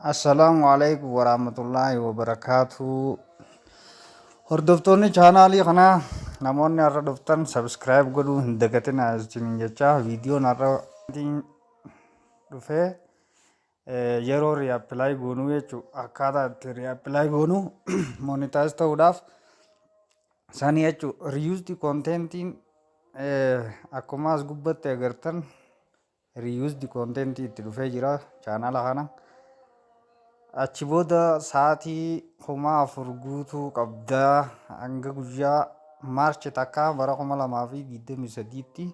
Assalamu alaikum warahmatullahi wabarakatuh. Hordoftoonni chaanaalii kanaa namoonni har'a dhuftan subscribe godhuu hin dagatinaa isiniin jecha viidiyoon har'a dhufee yeroo reapply goonuu jechuudha. Akkaataa itti reapply goonuu monetize ta'uudhaaf sanii jechuudha. Reused contentiin akkuma as gubbatti agartan reused contentii itti dhufee jira chaanaala kana. Achi booda sa'aatii 4,000 guutuu qabdaa hanga guyyaa maarchi takka bara 2023tti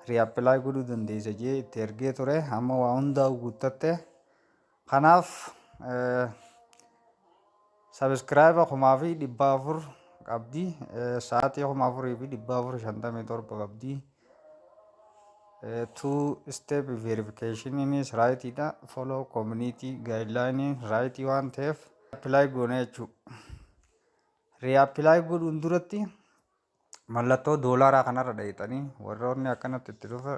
reapply godhuu dandeessa jee itti ergee ture. Amma waa hundaa guuttatte. Kanaaf subscribe 4,400 qabdi. Sa'aatii 4,457 qabdi. Two step verification is right ida follow community guideline right one tef apply goone jechuudha. Reapply godhuun duratti mallattoo doolaaraa kanarra dhahitanii warroonni akkanatti itti dhufa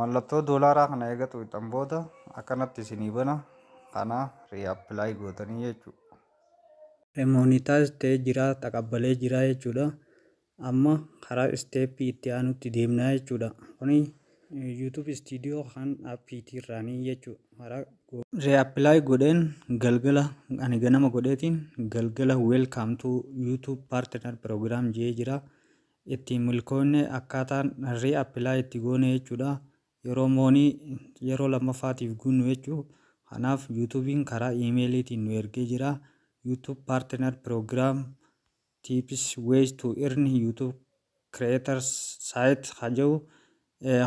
mallattoo doolaaraa kana eegatu itti booda akkanatti isinii bana kana reapply gootanii jechuudha. Monetize ta'ee jira taqabbalee jira jechuudha. Amma karaa steepii itti aanutti deemnaa jechuudha. Kuni YouTube Studio kan appiitii irraanii jechuudha. Reapply godheen galgala ani ganama godheetiin galgala welcome to YouTube partner program jee jira. Itti milkoonne akkaataan reapply itti goone jechuudha. Yeroo moonii yeroo lammaffaatiif gunnu jechuudha. Kanaaf YouTubein karaa emailiitiin nu ergee jira. YouTube partner program tips ways to earn YouTube creators site hajau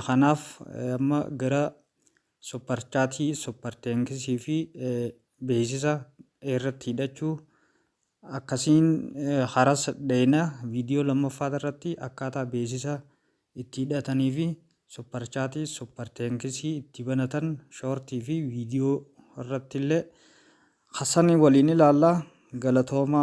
kanaaf amma gara super chatii super thanks fi beeksisa irratti hidhachuu akkasiin haras dheena viidiyoo lammaffaa irratti akkaataa beeksisa itti hidhatanii fi super chatii super thanks itti banatan shortii fi viidiyoo irratti illee hasani waliin ilaalla galatooma.